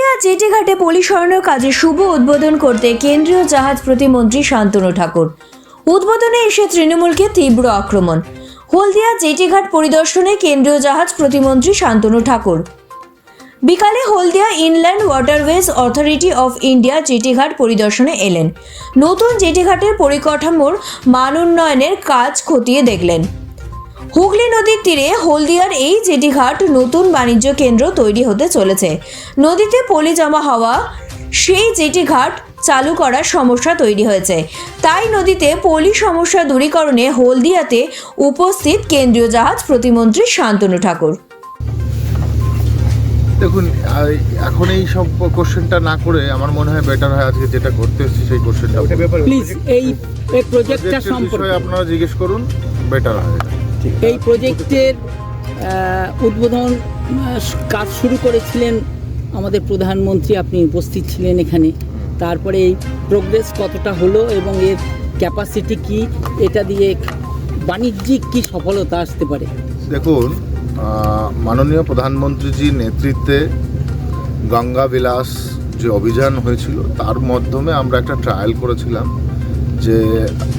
হলদিয়া jetty ঘাটে পলি সরানোর কাজে শুভ উদ্বোধন করতে কেন্দ্রীয় জাহাজ প্রতিমন্ত্রী শান্তনু ঠাকুর। উদ্বোধনে এসে তৃণমূলকে তীব্র আক্রমণ। হলদিয়া জেটি ঘাট পরিদর্শনে কেন্দ্রীয় জাহাজ প্রতিমন্ত্রী শান্তনু ঠাকুর। বিকালে Haldia Inland Waterways Authority of India jetty ঘাট পরিদর্শনে এলেন। নতুন জেটি ঘাটের পরিকাঠামোর মান উন্নয়নের কাজ খতিয়ে দেখলেন। হুগলি নদীর তীরে হলদিয়ার এই জেটি ঘাট নতুন বাণিজ্য কেন্দ্র তৈরি হতে চলেছে। নদীতে পলি জমা হওয়া সেই জেটি ঘাট চালু করার সমস্যা তৈরি হয়েছে, তাই নদীতে পলি সমস্যা দূরীকরণে হলদিয়াতে উপস্থিত কেন্দ্রীয় জাহাজ প্রতিমন্ত্রী শান্তনু ঠাকুর। দেখুন, এখন এই সব কোশ্চেনটা না করে আমার মনে হয় বেটার হয় আজকে যেটা করতে এসেছি সেই কোশ্চেনটা প্লিজ এই প্রজেক্টটা সম্পর্কে আপনারা জিজ্ঞেস করুন, বেটার হয়। এই প্রজেক্টের উদ্বোধন কাজ শুরু করেছিলেন আমাদের প্রধানমন্ত্রী, আপনি উপস্থিত ছিলেন এখানে। তারপরে এই প্রোগ্রেস কতটা হলো এবং এর ক্যাপাসিটি কি, এটা দিয়ে বাণিজ্যিক কি সফলতা আসতে পারে? দেখুন, মাননীয় প্রধানমন্ত্রীজির নেতৃত্বে গঙ্গা বিলাস যে অভিযান হয়েছিল তার মাধ্যমে আমরা একটা ট্রায়াল করেছিলাম যে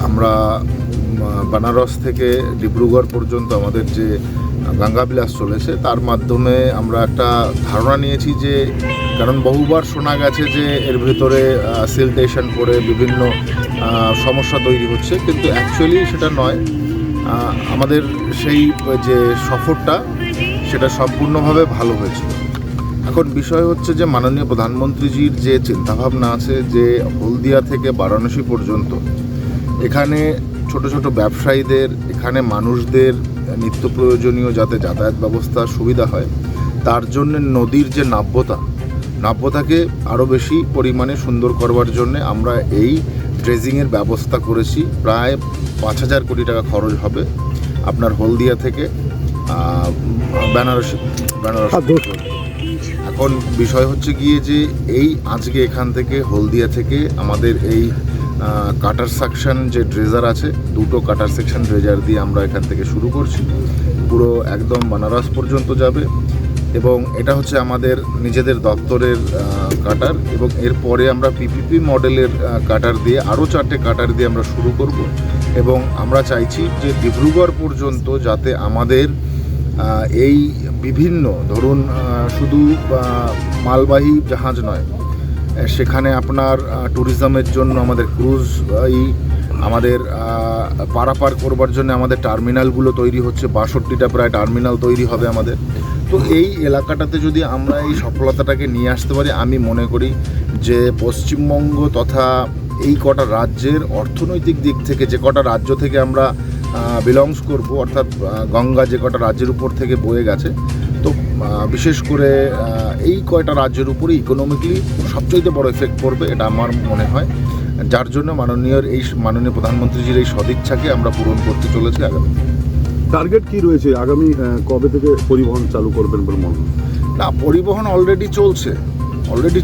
আমরা বেনারস থেকে ডিব্রুগড় পর্যন্ত আমাদের যে গঙ্গা বিলাস চলেছে তার মাধ্যমে আমরা একটা ধারণা নিয়েছি যে, কারণ বহুবার শোনা গেছে যে এর ভেতরে সিলটেশন পড়ে বিভিন্ন সমস্যা তৈরি হচ্ছে, কিন্তু অ্যাকচুয়ালি সেটা নয়। আমাদের সেই যে সফরটা সেটা সম্পূর্ণভাবে ভালো হয়েছিল। এখন বিষয় হচ্ছে যে মাননীয় প্রধানমন্ত্রীজির যে চিন্তাভাবনা আছে যে হলদিয়া থেকে বারাণসী পর্যন্ত এখানে ছোট ছোট ব্যবসায়ীদের, এখানে মানুষদের নিত্য প্রয়োজনীয় যাতে যাতায়াত ব্যবস্থা সুবিধা হয়, তার জন্য নদীর যে নাব্যতাকে আরও বেশি পরিমাণে সুন্দর করবার জন্য আমরা এই ড্রেজিংয়ের ব্যবস্থা করেছি। প্রায় 5,000 কোটি টাকা খরচ হবে আপনার হলদিয়া থেকে বেনারসি। এখন বিষয় হচ্ছে গিয়ে যে এই আজকে এখান থেকে হলদিয়া থেকে আমাদের এই কাটার সেকশন যে ড্রেজার আছে, 2টো কাটার সেকশন ড্রেজার দিয়ে আমরা এখান থেকে শুরু করছি, পুরো একদম বেনারস পর্যন্ত যাবে এবং এটা হচ্ছে আমাদের নিজেদের দপ্তরের কাটার। এবং এরপরে আমরা পিপিপি মডেলের কাটার দিয়ে আরও 4টে কাটার দিয়ে আমরা শুরু করব এবং আমরা চাইছি যে ডিব্রুগড় পর্যন্ত যাতে আমাদের এই বিভিন্ন ধরুন শুধু মালবাহী জাহাজ নয়, সেখানে আপনার ট্যুরিজমের জন্য আমাদের ক্রুজ, আমাদের পারাপার করবার জন্য আমাদের টার্মিনালগুলো তৈরি হচ্ছে, 62টা প্রায় টার্মিনাল তৈরি হবে আমাদের। তো এই এলাকাটাতে যদি আমরা এই সফলতাটাকে নিয়ে আসতে পারি, আমি মনে করি যে পশ্চিমবঙ্গ তথা এই কটা রাজ্যের অর্থনৈতিক দিক থেকে, যে কটা রাজ্য থেকে আমরা বিলংস করব, অর্থাৎ গঙ্গা যে কটা রাজ্যের উপর থেকে বয়ে গেছে, তো বিশেষ করে এই কয়টা রাজ্যের উপরে ইকোনমিক্যালি সবচেয়ে বড় এফেক্ট পড়বে, এটা আমার মনে হয়। যার জন্য মাননীয় প্রধানমন্ত্রীজির এই সদিচ্ছাকে আমরা পূরণ করতে চলেছি। আগামী টার্গেট কি রয়েছে, আগামী কবে থেকে পরিবহন চালু করবেন বলে মনে হয়? না, পরিবহন অলরেডি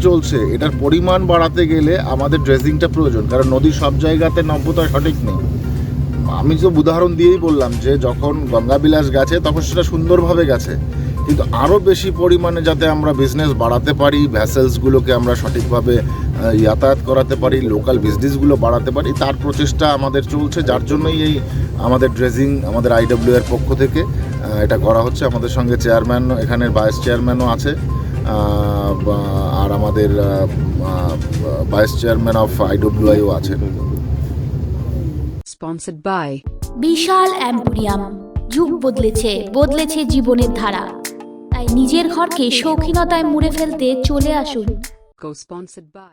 চলছে। এটার পরিমাণ বাড়াতে গেলে আমাদের ড্রেজিংটা প্রয়োজন, কারণ নদীর সব জায়গাতে নাব্যতা সঠিক নেই। আমি তো উদাহরণ দিয়েই বললাম যে যখন গঙ্গা বিলাস গেছে তখন সেটা সুন্দরভাবে গেছে, কিন্তু আরও বেশি পরিমাণে যাতে আমরা বিজনেস বাড়াতে পারি, ভ্যাসেলসগুলোকে আমরা সঠিকভাবে যাতায়াত করাতে পারি, লোকাল বিজনেসগুলো বাড়াতে পারি, তার প্রচেষ্টা আমাদের চলছে। যার জন্যই এই আমাদের ড্রেজিং আমাদের IW এর পক্ষ থেকে এটা করা হচ্ছে। আমাদের সঙ্গে চেয়ারম্যান, এখানের ভাইস চেয়ারম্যানও আছে, আর আমাদের ভাইস চেয়ারম্যান অফ IWIও আছে। Sponsored by Vishal emporium. যুগ বদলেছে জীবনের ধারা, তাই নিজের ঘরকে শৌখিনতায় মুড়ে ফেলতে চলে আসুন। Co-sponsored by